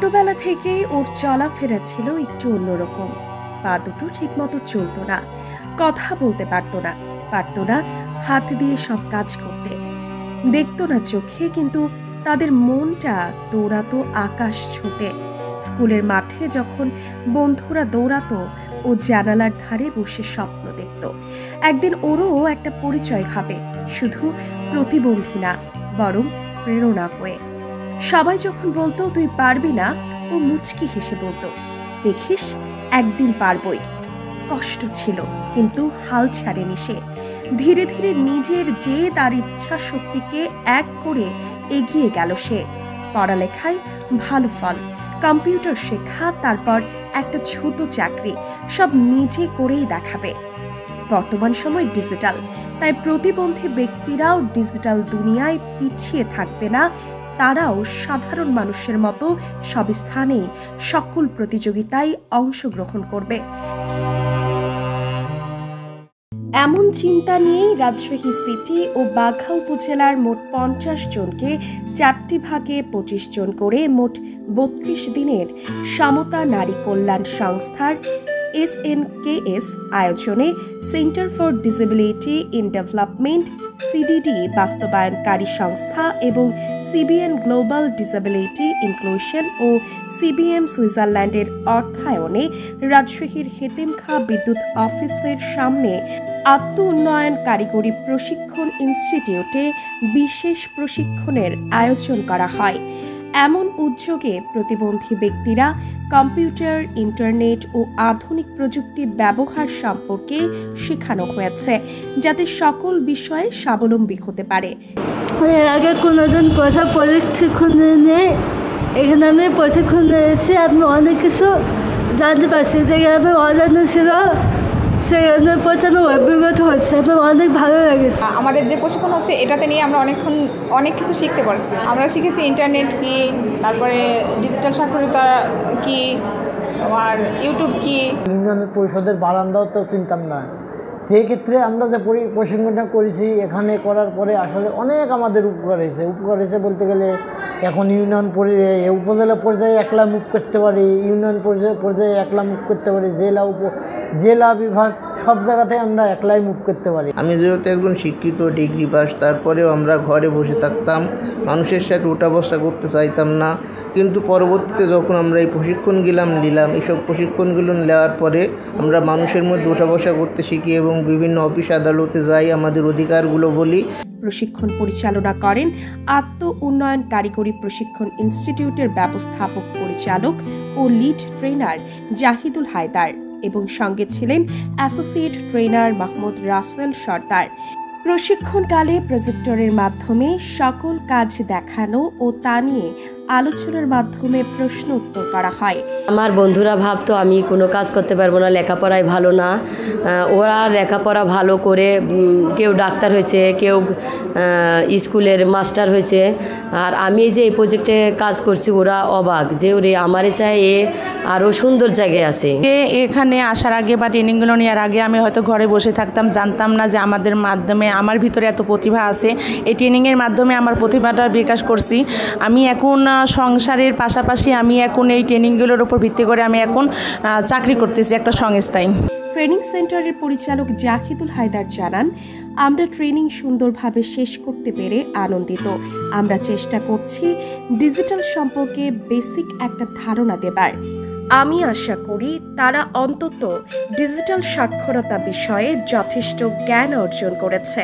ছোটবেলা থেকেই ওর চলাফেরা ছিল একটু অন্যরকম। পা দুটো ঠিকমতো চলতো না, কথা বলতে পারতো না হাত দিয়ে সব কাজ করতে। দেখতো না চোখে, কিন্তু তাদের মনটা দৌড়াতো আকাশ ছুঁতে। স্কুলের মাঠে যখন বন্ধুরা দৌড়াতো, ও জানালার ধারে বসে স্বপ্ন দেখত একদিন ওরও একটা পরিচয় হবে, শুধু প্রতিবন্ধী না, বরং প্রেরণা হয়ে। সবাই যখন বলতো তুই পারবি না, ও মুচকি হেসে বলতো দেখিস একদিন পারবই। কষ্ট ছিল, কিন্তু হাল ছাড়েনি সে। ধীরে ধীরে নিজের যে তার ইচ্ছা শক্তিকে এক করে এগিয়ে গেল সে। পড়ালেখায় ভালো ফল, কম্পিউটার শেখা, তারপর একটা ছোট চাকরি, সব নিজে করেই দেখাবে। বর্তমান সময় ডিজিটাল, তাই প্রতিবন্ধী ব্যক্তিরাও ডিজিটাল দুনিয়ায় পিছিয়ে থাকবে না। তারাও সাধারণ মানুষের মতো সব স্থানে সকল প্রতিযোগিতায় অংশগ্রহণ করবে। এমন চিন্তা নিয়েই রাজশাহী সিটি ও বাঘা উপজেলার মোট 50 জনকে 4টি ভাগে 25 জন করে মোট 32 দিনের সমতা নারী কল্যাণ সংস্থার SNKS আয়োজনে centre for disability in development CDD বাস্তবায়নকারী সংস্থা এবং CBN গ্লোবাল ডিসেবিলিটি ইনক্লুশন ও CBM সুইজারল্যান্ডের অর্থায়নে রাজশাহীর হেতেমখা বিদ্যুৎ অফিসের সামনে আত্ম উন্নয়ন কারিগরি প্রশিক্ষণ ইনস্টিটিউটে বিশেষ প্রশিক্ষণের আয়োজন করা হয়। এমন উদ্যোগে প্রতিবন্ধী ব্যক্তিরা কম্পিউটার, ইন্টারনেট ও আধুনিক প্রযুক্তি ব্যবহার সম্পর্কে শেখানো হয়েছে, যাতে সকল বিষয়ে স্বাবলম্বী হতে পারে। এর আগে কোনোদিন কোথাও প্রশিক্ষণ নেই, এখানে আমি প্রশিক্ষণ নিয়েছি। আমি অনেক কিছু জানতে পারছি, যেখানে আমি অজানা ছিল সেখানে প্রচণ্ড অভিজ্ঞতা হচ্ছে, আমার অনেক ভালো লেগেছে। আমাদের যে প্রশিক্ষণ হচ্ছে এটাতে নিয়ে আমরা অনেক কিছু শিখতে পারছি। আমরা শিখেছি ইন্টারনেট কি, তারপরে ডিজিটাল সাক্ষরতা কি, আর ইউটিউব কি। ইউনিয়ন পরিষদের বারান্দাও তো চিনতাম না। যে ক্ষেত্রে আমরা যে প্রশিক্ষণটা করেছি, এখানে করার পরে আসলে অনেক আমাদের উপকার হয়েছে বলতে গেলে এখন উপজেলা পর্যায়ে একলা মুভ করতে পারি, ইউনিয়ন পর্যায়ে একলা মুভ করতে পারি, জেলা বিভাগ সব জায়গাতে আমরা একলাই মুভ করতে পারি। আমি যেহেতু একজন শিক্ষিত ডিগ্রি পাস, তারপরেও আমরা ঘরে বসে থাকতাম, মানুষের সাথে উঠা বসা করতে চাইতাম না। কিন্তু পরবর্তীতে যখন আমরা এই প্রশিক্ষণগুলো নিলাম, এইসব প্রশিক্ষণগুলো নেওয়ার পরে আমরা মানুষের মধ্যে উঠা বসা করতে শিখি এবং বিভিন্ন অফিস আদালতে যাই, আমাদের অধিকারগুলো বলি। প্রশিক্ষণ পরিচালনা করেন আত্ম উন্নয়ন কারিগরি প্রশিক্ষণ ইনস্টিটিউটের ব্যবস্থাপক পরিচালক ও লিড ট্রেনার জাহিদুল হায়দার এবং সঙ্গে ছিলেন অ্যাসোসিয়েট ট্রেনার মাহমুদ রাসেল সর্দার। প্রশিক্ষণকালে প্রজেক্টরের মাধ্যমে সকল কাজ দেখানো ও তা নিয়ে আলোচনার মাধ্যমে প্রশ্ন উত্তর করা হয়। আমার বন্ধুরা ভাবতো আমি কোনো কাজ করতে পারবো না, লেখাপড়ায় ভালো না। ওরা লেখাপড়া ভালো করে কেউ ডাক্তার হয়েছে, কেউ স্কুলের মাস্টার হয়েছে, আর আমি যে এই প্রজেক্টে কাজ করছি ওরা অবাক যে ওরে আমারে চাই এ আরও সুন্দর জায়গায় আছে। এখানে আসার আগে বা ট্রেনিংগুলো নেওয়ার আগে আমি হয়তো ঘরে বসে থাকতাম, জানতাম না যে আমাদের মাধ্যমে আমার ভিতরে এত প্রতিভা আছে। এই ট্রেনিংয়ের মাধ্যমে আমার প্রতিভাটা বিকাশ করছি। আমি এখন সংসারের পাশাপাশি আমি এখন এই ট্রেনিংগুলোর উপর ভিত্তি করে আমি এখন চাকরি করতেছি একটা সংস্থায়। ট্রেনিং সেন্টারের পরিচালক জাহিদুল হায়দার জানান, আমরা ট্রেনিং সুন্দরভাবে শেষ করতে পেরে আনন্দিত। আমরা চেষ্টা করছি ডিজিটাল সম্পর্কে বেসিক একটা ধারণা দেবার। আমি আশা করি তারা অন্তত ডিজিটাল সাক্ষরতা বিষয়ে যথেষ্ট জ্ঞান অর্জন করেছে।